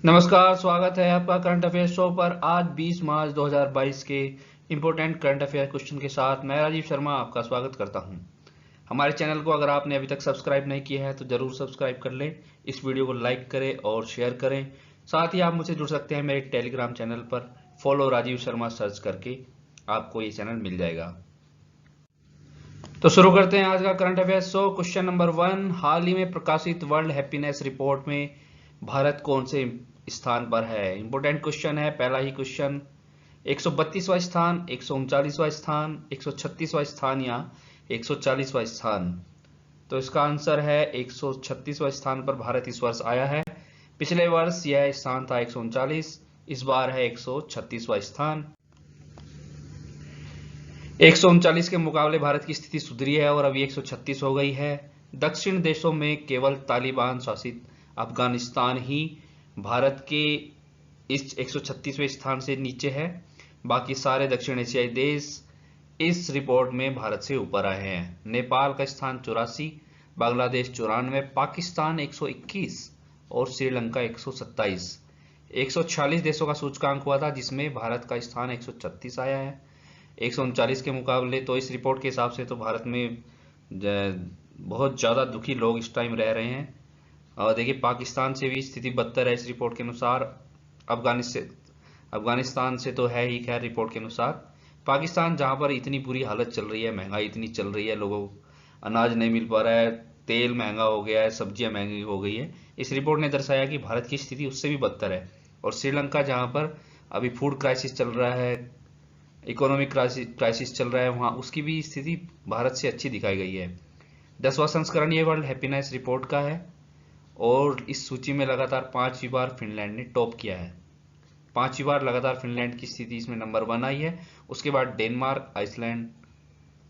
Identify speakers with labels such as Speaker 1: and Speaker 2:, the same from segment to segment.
Speaker 1: नमस्कार, स्वागत है आपका करंट अफेयर शो पर। आज 20 मार्च 2022 के इम्पोर्टेंट करंट अफेयर क्वेश्चन के साथ मैं राजीव शर्मा आपका स्वागत करता हूं। हमारे चैनल को अगर आपने अभी तक सब्सक्राइब नहीं किया है तो जरूर सब्सक्राइब कर लें, इस वीडियो को लाइक करें और शेयर करें। साथ ही आप मुझसे जुड़ सकते हैं मेरे टेलीग्राम चैनल पर, फॉलो राजीव शर्मा सर्च करके आपको ये चैनल मिल जाएगा। तो शुरू करते हैं आज का current affair show. Question number 1, हाल ही में प्रकाशित वर्ल्ड हैप्पीनेस रिपोर्ट में भारत कौन से स्थान पर है? इंपोर्टेंट क्वेश्चन है। पहला ही क्वेश्चन, 132वां स्थान, 139वां स्थान, 136वां स्थान या 140वां स्थान? तो इसका आंसर है 136वां स्थान पर भारत इस वर्ष आया है। पिछले वर्ष यह स्थान था 139, इस बार है 136वां स्थान। 139 के मुकाबले भारत की स्थिति सुधरी है और अभी 136 हो गई है। दक्षिण देशों में केवल तालिबान शासित अफगानिस्तान ही भारत के इस 136वें स्थान से नीचे है। बाकी सारे दक्षिण एशियाई देश इस रिपोर्ट में भारत से ऊपर आए हैं। नेपाल का स्थान 84, बांग्लादेश 94, पाकिस्तान 121 और श्रीलंका 127। 146 देशों का सूचकांक हुआ था जिसमें भारत का स्थान 136 आया है 139 के मुकाबले। तो इस रिपोर्ट के हिसाब से तो भारत में बहुत ज़्यादा दुखी लोग इस टाइम रह रहे हैं। और देखिए, पाकिस्तान से भी स्थिति बदतर है इस रिपोर्ट के अनुसार। अफगानिस्तान से तो है ही, खैर रिपोर्ट के अनुसार। पाकिस्तान जहां पर इतनी बुरी हालत चल रही है, महंगाई इतनी चल रही है, लोगों को अनाज नहीं मिल पा रहा है, तेल महंगा हो गया है, सब्जियां महंगी हो गई है, इस रिपोर्ट ने दर्शाया कि भारत की स्थिति उससे भी बदतर है। और श्रीलंका जहां पर अभी फूड क्राइसिस चल रहा है, इकोनॉमिक क्राइसिस चल रहा है, वहां उसकी भी स्थिति भारत से अच्छी दिखाई गई है। 10वां संस्करण ये वर्ल्ड हैप्पीनेस रिपोर्ट का है और इस सूची में लगातार 5वीं बार फिनलैंड ने टॉप किया है। 5वीं बार लगातार फिनलैंड की स्थिति इसमें नंबर 1 आई है। उसके बाद डेनमार्क, आइसलैंड,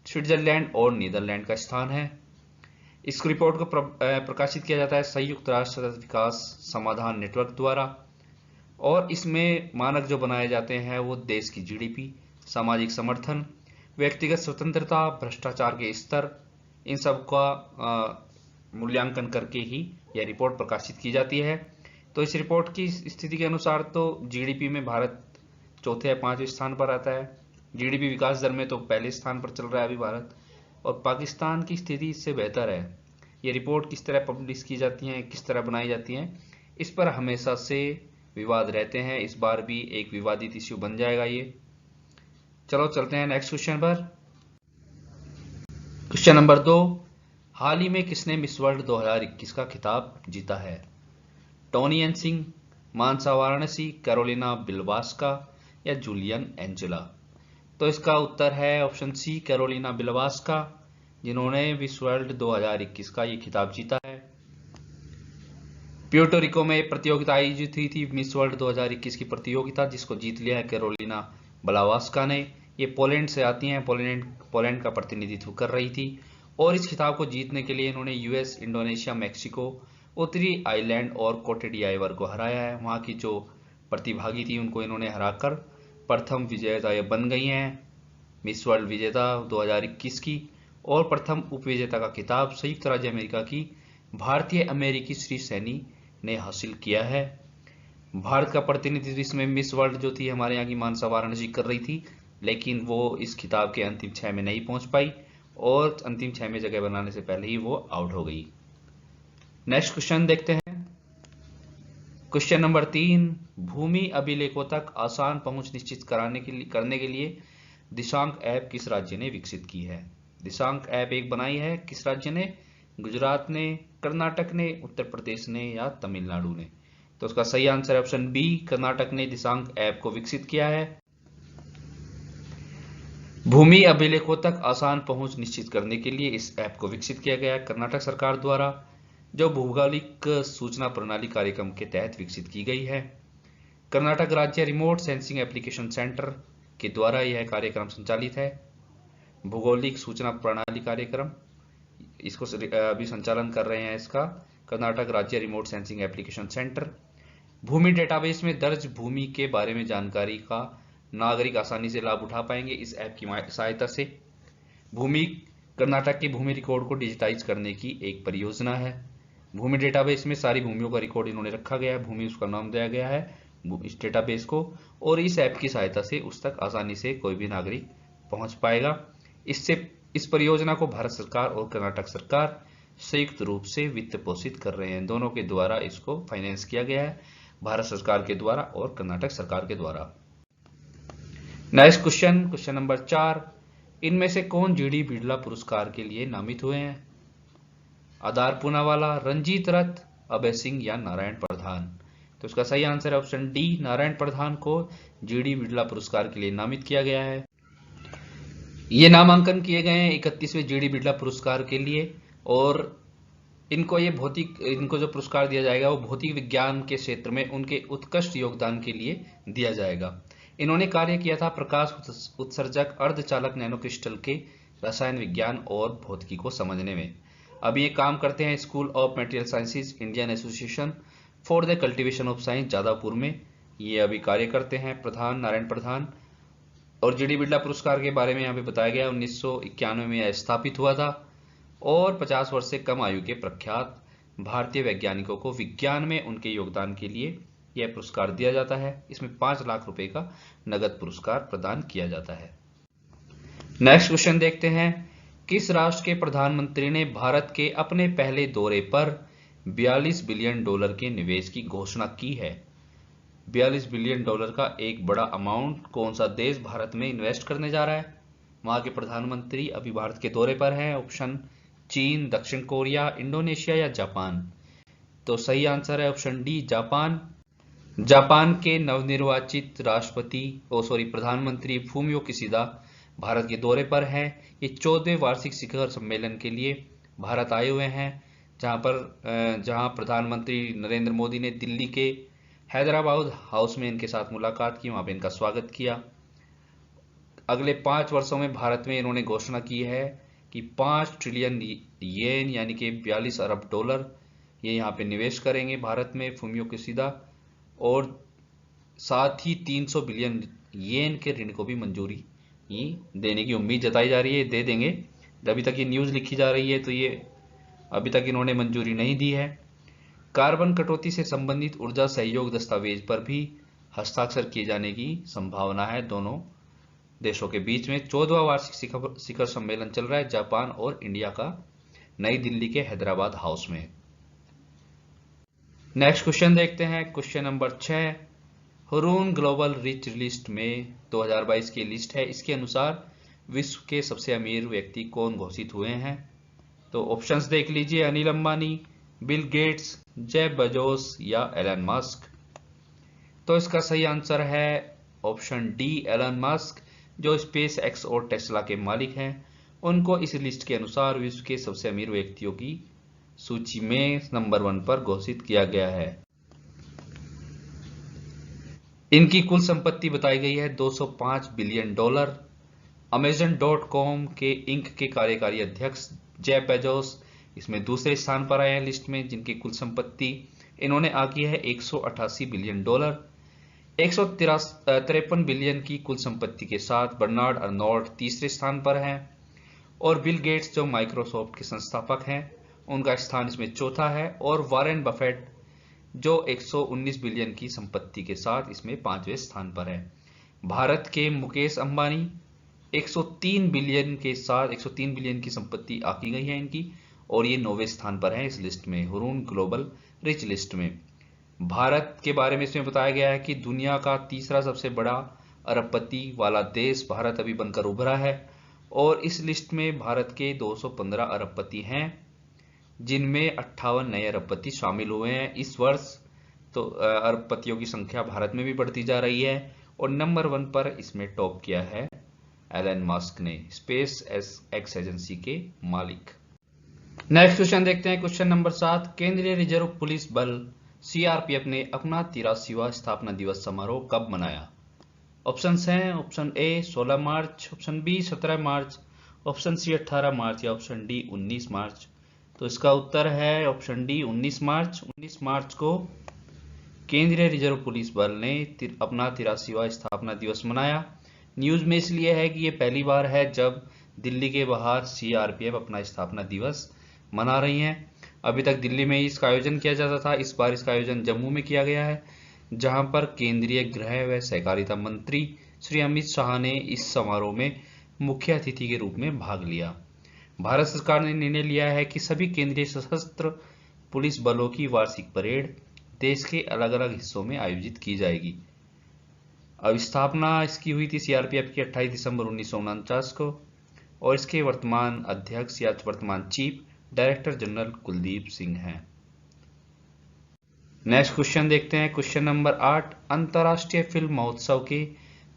Speaker 1: स्विट्जरलैंड और नीदरलैंड का स्थान है। इस रिपोर्ट को प्रकाशित किया जाता है संयुक्त राष्ट्र विकास समाधान नेटवर्क द्वारा और इसमें मानक जो बनाए जाते हैं वो देश की जीडीपी, सामाजिक समर्थन, व्यक्तिगत स्वतंत्रता, भ्रष्टाचार के स्तर, इन सब का मूल्यांकन करके ही यह रिपोर्ट प्रकाशित की जाती है। तो इस रिपोर्ट की स्थिति के अनुसार तो जीडीपी में भारत चौथे या 5वें स्थान पर आता है। जीडीपी विकास दर में तो पहले स्थान पर चल रहा है अभी भारत, और पाकिस्तान की स्थिति इससे बेहतर है। ये रिपोर्ट किस तरह पब्लिश की जाती है, किस तरह बनाई जाती है, इस पर हमेशा से विवाद रहते हैं। इस बार भी एक विवादित इश्यू बन जाएगा ये। चलो चलते हैं नेक्स्ट क्वेश्चन पर। क्वेश्चन नंबर 2, हाल ही में किसने मिस वर्ल्ड 2021 का खिताब जीता है? टोनी एनसिंग, मानसा वाराणसी, कैरोलिना बिलवास्का या जूलियन एंजेला? तो इसका उत्तर है ऑप्शन सी, कैरोलिना बिलवास्का, जिन्होंने मिस वर्ल्ड 2021 का ये खिताब जीता है। प्यूर्टो रिको में प्रतियोगिता आयोजित हुई थी, मिस वर्ल्ड 2021 की प्रतियोगिता, जिसको जीत लिया है कैरोलिना बिलवास्का ने। ये पोलैंड से आती हैं, पोलैंड का प्रतिनिधित्व कर रही थी और इस खिताब को जीतने के लिए इन्होंने यूएस, इंडोनेशिया, मैक्सिको, उत्तरी आइलैंड और कोटे डियाइवर को हराया है। वहां की जो प्रतिभागी थी उनको इन्होंने हराकर प्रथम विजेता बन गई हैं मिस वर्ल्ड विजेता 2021 की। और प्रथम उपविजेता का खिताब संयुक्त राज्य अमेरिका की भारतीय अमेरिकी श्री सैनी ने हासिल किया है। भारत का प्रतिनिधित्व इसमें मिस वर्ल्ड जो थी हमारे यहाँ की मानसा वाराणसी कर रही थी, लेकिन वो इस खिताब के अंतिम 6 में नहीं पहुंच पाई और अंतिम 6 में जगह बनाने से पहले ही वो आउट हो गई। नेक्स्ट क्वेश्चन देखते हैं। क्वेश्चन नंबर 3, भूमि अभिलेखों तक आसान पहुंच निश्चित करने के लिए दिशांक ऐप किस राज्य ने विकसित की है? दिशांक ऐप एक बनाई है, किस राज्य ने? गुजरात ने, कर्नाटक ने, उत्तर प्रदेश ने या तमिलनाडु ने? तो उसका सही आंसर है ऑप्शन बी, कर्नाटक ने दिशांक ऐप को विकसित किया है। भूमि अभिलेखों तक आसान पहुंच निश्चित करने के लिए इस ऐप को विकसित किया गया कर्नाटक सरकार द्वारा, जो भौगोलिक सूचना प्रणाली कार्यक्रम के तहत विकसित की गई है। कर्नाटक राज्य रिमोट सेंसिंग एप्लीकेशन सेंटर के द्वारा यह कार्यक्रम संचालित है। भौगोलिक सूचना प्रणाली कार्यक्रम, इसको अभी संचालन कर रहे हैं इसका कर्नाटक राज्य रिमोट सेंसिंग एप्लीकेशन सेंटर। भूमि डेटाबेस में दर्ज भूमि के बारे में जानकारी का नागरिक आसानी से लाभ उठा पाएंगे इस ऐप की सहायता से। कर्नाटक के भूमि रिकॉर्ड को डिजिटाइज करने की एक परियोजना है। भूमि डेटाबेस में सारी भूमियों का रिकॉर्ड इन्होंने रखा गया है, भूमि उसका नाम दिया गया है इस डेटाबेस को, और इस ऐप की सहायता से उस तक आसानी से कोई भी नागरिक पहुंच पाएगा। इस परियोजना को भारत सरकार और कर्नाटक सरकार संयुक्त रूप से वित्त पोषित कर रहे हैं। दोनों के द्वारा इसको फाइनेंस किया गया है, भारत सरकार के द्वारा और कर्नाटक सरकार के द्वारा। नेक्स्ट क्वेश्चन नंबर 4, इनमें से कौन जीडी बिड़ला पुरस्कार के लिए नामित हुए हैं? आधार पूनावाला, रंजीत रथ, अभय सिंह या नारायण प्रधान? तो इसका सही आंसर है ऑप्शन डी, नारायण प्रधान को जीडी बिड़ला पुरस्कार के लिए नामित किया गया है। ये नामांकन किए गए हैं 31वें जीडी बिड़ला पुरस्कार के लिए, और इनको जो पुरस्कार दिया जाएगा वो भौतिक विज्ञान के क्षेत्र में उनके उत्कृष्ट योगदान के लिए दिया जाएगा। इन्होंने कार्य किया था प्रकाश उत्सर्जक अर्धचालक नैनो क्रिस्टल के रसायन विज्ञान और भौतिकी को समझने में। अभी ये काम करते हैं school of material sciences, Indian association for the cultivation of science, Jadavpur में ये अभी कार्य करते हैं नारायण प्रधान। और जीडी बिड़ला पुरस्कार के बारे में यहाँ पे बताया गया 1991 में यह स्थापित हुआ था, और 50 वर्ष से कम आयु के प्रख्यात भारतीय वैज्ञानिकों को विज्ञान में उनके योगदान के लिए यह पुरस्कार दिया जाता है। इसमें 5 लाख रुपए का नगद पुरस्कार प्रदान किया जाता है। नेक्स्ट क्वेश्चन देखते हैं, किस राष्ट्र के प्रधानमंत्री ने भारत के अपने पहले दौरे पर 42 बिलियन डॉलर के निवेश की घोषणा की है? 42 बिलियन डॉलर का एक बड़ा अमाउंट कौन सा देश भारत में इन्वेस्ट करने जा रहा है? वहां के प्रधानमंत्री अभी भारत के दौरे पर हैं। ऑप्शन चीन, दक्षिण कोरिया, इंडोनेशिया या जापान? तो सही आंसर है ऑप्शन डी, जापान। जापान के नवनिर्वाचित प्रधानमंत्री फूमियो किशिदा भारत के दौरे पर हैं। ये 14वें वार्षिक शिखर सम्मेलन के लिए भारत आए हुए हैं, जहां प्रधानमंत्री नरेंद्र मोदी ने दिल्ली के हैदराबाद हाउस में इनके साथ मुलाकात की, वहां पे इनका स्वागत किया। अगले 5 वर्षों में भारत में इन्होंने घोषणा की है कि 5 ट्रिलियन येन यानी कि 42 अरब डॉलर ये यहाँ पे निवेश करेंगे भारत में फूमियो किशिदा, और साथ ही 300 बिलियन येन के ऋण को भी मंजूरी देने की उम्मीद जताई जा रही है। दे देंगे, अभी तक ये न्यूज लिखी जा रही है तो ये अभी तक इन्होंने मंजूरी नहीं दी है। कार्बन कटौती से संबंधित ऊर्जा सहयोग दस्तावेज पर भी हस्ताक्षर किए जाने की संभावना है दोनों देशों के बीच में। 14वां वार्षिक शिखर सम्मेलन चल रहा है जापान और इंडिया का, नई दिल्ली के हैदराबाद हाउस में। नेक्स्ट क्वेश्चन देखते हैं, question number 6, Hurun global rich list में 2022 की लिस्ट है, इसके अनुसार विश्व के सबसे अमीर व्यक्ति कौन घोषित हुए हैं? तो ऑप्शंस देख लीजिए, Anil Ambani, Bill Gates, Jeff Bezos या एलन मस्क? तो इसका सही आंसर है ऑप्शन डी, एलन मस्क, जो स्पेस एक्स और टेस्ला के मालिक हैं। उनको इस लिस्ट के अनुसार विश्व के सबसे अमीर व्यक्तियों की सूची में नंबर 1 पर घोषित किया गया है। इनकी कुल संपत्ति बताई गई है 205 बिलियन डॉलर। Amazon.com के इंक के कार्यकारी अध्यक्ष जेफ बेजोस इसमें दूसरे स्थान पर आए हैं लिस्ट में, जिनकी कुल संपत्ति इन्होंने आकी है 188 बिलियन डॉलर। 153 बिलियन की कुल संपत्ति के साथ बर्नार्ड अर्नोल्ट तीसरे स्थान पर हैं, और बिल गेट्स जो माइक्रोसॉफ्ट के संस्थापक हैं उनका स्थान इसमें चौथा है, और वॉरेन बफेट जो 119 बिलियन की संपत्ति के साथ इसमें 5वें स्थान पर है। भारत के मुकेश अंबानी 103 बिलियन के साथ 103 बिलियन की संपत्ति आकी गई है इनकी, और ये 9वें स्थान पर है इस लिस्ट में, हुरून ग्लोबल रिच लिस्ट में। भारत के बारे में इसमें बताया गया है कि दुनिया का तीसरा सबसे बड़ा अरबपति वाला देश भारत अभी बनकर उभरा है, और इस लिस्ट में भारत के 215 अरबपति हैं, जिनमें 58 नए अरबपति शामिल हुए हैं इस वर्ष। तो अरबपतियों की संख्या भारत में भी बढ़ती जा रही है, और नंबर 1 पर इसमें टॉप किया है एलन मस्क ने, स्पेस एक्स एजेंसी के मालिक। नेक्स्ट क्वेश्चन देखते हैं, क्वेश्चन नंबर 7, केंद्रीय रिजर्व पुलिस बल सीआरपीएफ ने अपना 83वां स्थापना दिवस समारोह कब मनाया? ऑप्शंस हैं, option A 16 March, option B 17 March, option C 18 March या ऑप्शन डी 19 मार्च। तो इसका उत्तर है ऑप्शन डी 19 मार्च। 19 मार्च को केंद्रीय रिजर्व पुलिस बल ने अपना 83वां स्थापना दिवस मनाया। न्यूज में इसलिए है कि ये पहली बार है जब दिल्ली के बाहर सीआरपीएफ अपना स्थापना दिवस मना रही हैं। अभी तक दिल्ली में ही इसका आयोजन किया जाता था, इस बार इसका आयोजन जम्मू में किया गया है, जहां पर केंद्रीय गृह व सहकारिता मंत्री श्री अमित शाह ने इस समारोह में मुख्य अतिथि के रूप में भाग लिया। भारत सरकार ने निर्णय लिया है कि सभी केंद्रीय सशस्त्र पुलिस बलों की वार्षिक परेड देश के अलग अलग हिस्सों में आयोजित की जाएगी। अब स्थापना इसकी हुई थी सीआरपीएफ की 28 दिसंबर 1949 को, और इसके वर्तमान अध्यक्ष या वर्तमान chief director general Kuldeep Singh हैं। नेक्स्ट क्वेश्चन देखते हैं, क्वेश्चन नंबर 8। अंतर्राष्ट्रीय फिल्म महोत्सव के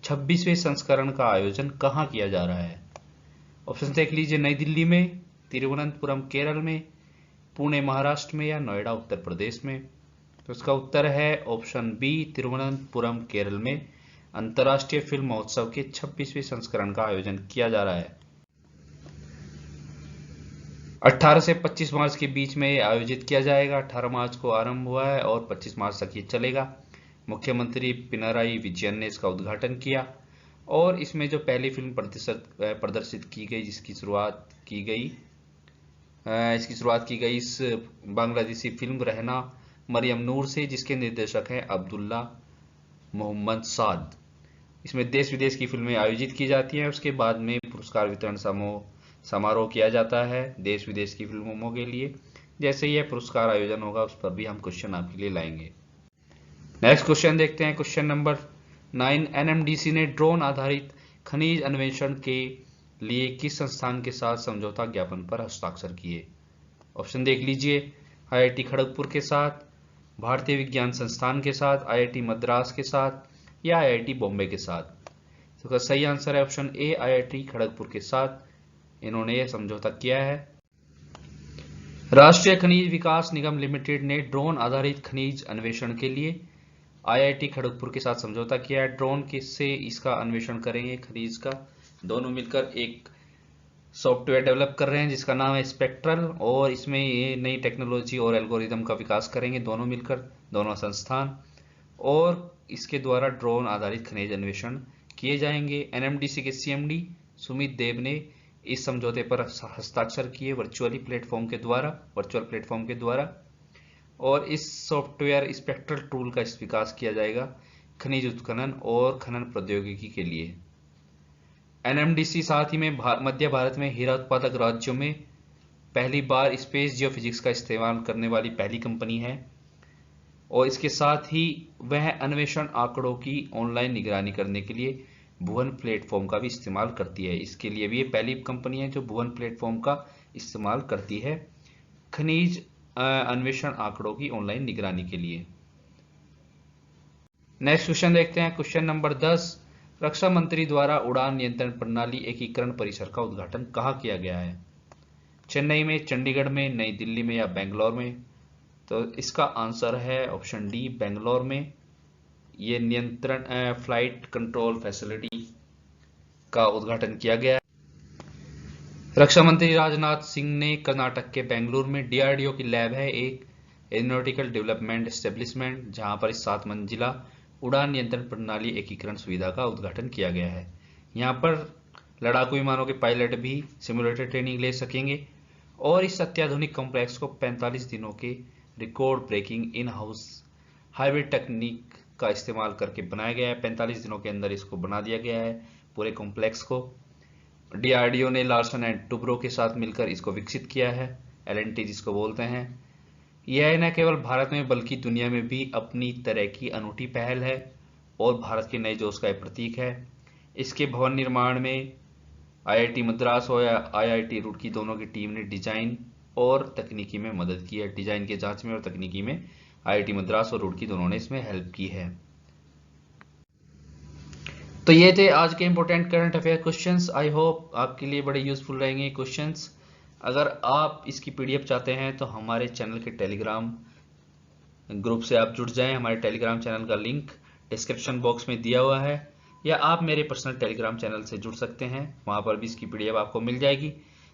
Speaker 1: 26वें संस्करण का आयोजन कहाँ किया जा रहा है? ऑप्शन देख लीजिए, नई दिल्ली में, तिरुवनंतपुरम केरल में, पुणे महाराष्ट्र में, या नोएडा उत्तर प्रदेश में। तो इसका उत्तर है ऑप्शन बी, तिरुवनंतपुरम केरल में अंतर्राष्ट्रीय फिल्म महोत्सव के 26वें संस्करण का आयोजन किया जा रहा है। 18 से 25 मार्च के बीच में आयोजित किया जाएगा। 18 मार्च को आरंभ हुआ है और 25 मार्च तक ये चलेगा। मुख्यमंत्री पिनराई विजयन ने इसका उद्घाटन किया, और इसमें जो पहली फिल्म प्रदर्शित की गई, इसकी शुरुआत की गई इस बांग्लादेशी फिल्म रहना मरियम नूर से, जिसके निर्देशक हैं अब्दुल्ला मोहम्मद साद। इसमें देश विदेश की फिल्में आयोजित की जाती हैं। उसके बाद में पुरस्कार वितरण समारोह किया जाता है देश विदेश की फिल्मों के लिए। जैसे ही यह पुरस्कार आयोजन होगा, उस पर भी हम क्वेश्चन आपके लिए लाएंगे। नेक्स्ट क्वेश्चन देखते हैं, क्वेश्चन नंबर 9। एनएमडीसी ने ड्रोन आधारित खनिज अन्वेषण के लिए किस संस्थान के साथ समझौता ज्ञापन पर हस्ताक्षर किए? ऑप्शन देख लीजिए, आईआईटी खड़गपुर के साथ, भारतीय विज्ञान संस्थान के साथ, आईआईटी मद्रास के साथ, या आईआईटी बॉम्बे के साथ। तो सही आंसर है ऑप्शन ए, आईआईटी खड़गपुर के साथ इन्होंने यह समझौता किया है। राष्ट्रीय खनिज विकास निगम लिमिटेड ने ड्रोन आधारित खनिज अन्वेषण के लिए आईआईटी खड़गपुर के साथ समझौता किया है। ड्रोन किससे इसका अन्वेषण करेंगे खनिज का, दोनों मिलकर एक सॉफ्टवेयर डेवलप कर रहे हैं जिसका नाम है स्पेक्ट्रल, और इसमें ये नई टेक्नोलॉजी और एल्गोरिदम का विकास करेंगे दोनों मिलकर, दोनों संस्थान, और इसके द्वारा ड्रोन आधारित खनिज अन्वेषण किए जाएंगे। एनएमडीसी के सीएमडी सुमित देव ने इस समझौते पर हस्ताक्षर किए वर्चुअल प्लेटफॉर्म के द्वारा, और इस सॉफ्टवेयर स्पेक्ट्रल टूल का विकास किया जाएगा खनिज उत्खनन और खनन प्रौद्योगिकी के लिए। एनएमडीसी साथ ही में मध्य भारत में हीरा उत्पादक राज्यों में पहली बार स्पेस जियोफिजिक्स का इस्तेमाल करने वाली पहली कंपनी है, और इसके साथ ही वह अन्वेषण आंकड़ों की ऑनलाइन निगरानी करने के लिए भुवन प्लेटफॉर्म का भी इस्तेमाल करती है। इसके लिए भी ये पहली कंपनी है जो भुवन प्लेटफॉर्म का इस्तेमाल करती है खनिज अन्वेषण आंकड़ों की ऑनलाइन निगरानी के लिए। नेक्स्ट क्वेश्चन देखते हैं, क्वेश्चन नंबर 10। रक्षा मंत्री द्वारा उड़ान नियंत्रण प्रणाली एकीकरण परिसर का उद्घाटन कहाँ किया गया है? चेन्नई में, चंडीगढ़ में, नई दिल्ली में, या बेंगलोर में? तो इसका आंसर है ऑप्शन डी, बेंगलोर में। ये नियंत्रण फ्लाइट कंट्रोल फैसिलिटी का उद्घाटन किया गया है। रक्षा मंत्री राजनाथ सिंह ने कर्नाटक के बेंगलुरु में डीआरडीओ की लैब है, एक एरोनॉटिकल डेवलपमेंट एस्टेब्लिशमेंट, जहां पर इस 7 मंजिला उड़ान नियंत्रण प्रणाली एकीकरण सुविधा का उद्घाटन किया गया है। यहाँ पर लड़ाकू विमानों के पायलट भी सिमुलेटर ट्रेनिंग ले सकेंगे, और इस अत्याधुनिक कॉम्प्लेक्स को 45 दिनों के record breaking in house hybrid तकनीक का इस्तेमाल करके बनाया गया है। 45 दिनों के अंदर इसको बना दिया गया है पूरे कॉम्प्लेक्स को। डीआरडीओ ने लार्सन एंड टुब्रो के साथ मिलकर इसको विकसित किया है, एलएनटी जिसको बोलते हैं। यह न केवल भारत में बल्कि दुनिया में भी अपनी तरह की अनूठी पहल है और भारत के नए जोश का प्रतीक है। इसके भवन निर्माण में आईआईटी मद्रास हो या आईआईटी रुड़की, दोनों की टीम ने डिजाइन और तकनीकी में मदद की है। डिजाइन के जांच में और तकनीकी में आईआईटी मद्रास और रुड़की दोनों ने इसमें हेल्प की है। तो ये थे आज के important current affair questions. I hope आपके लिए बड़े यूजफुल रहेंगे क्वेश्चंस। अगर आप इसकी पीडीएफ चाहते हैं तो हमारे चैनल के टेलीग्राम ग्रुप से आप जुड़ जाएं। हमारे टेलीग्राम चैनल का लिंक डिस्क्रिप्शन बॉक्स में दिया हुआ है, या आप मेरे पर्सनल टेलीग्राम चैनल से जुड़ सकते हैं, वहां पर भी इसकी पीडीएफ आपको मिल जाएगी।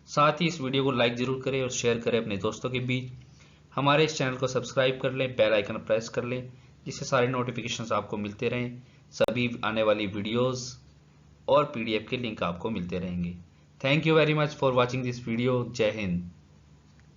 Speaker 1: साथ ही इस वीडियो को लाइक जरूर करें और शेयर करें अपने दोस्तों के बीच। हमारे इस चैनल को सब्सक्राइब कर लें, बेल आइकन प्रेस कर लें, जिससे सारे नोटिफिकेशंस आपको मिलते रहें। सभी आने वाली वीडियोस और पीडीएफ के लिंक आपको मिलते रहेंगे। Thank you very much for watching this video. जय हिंद।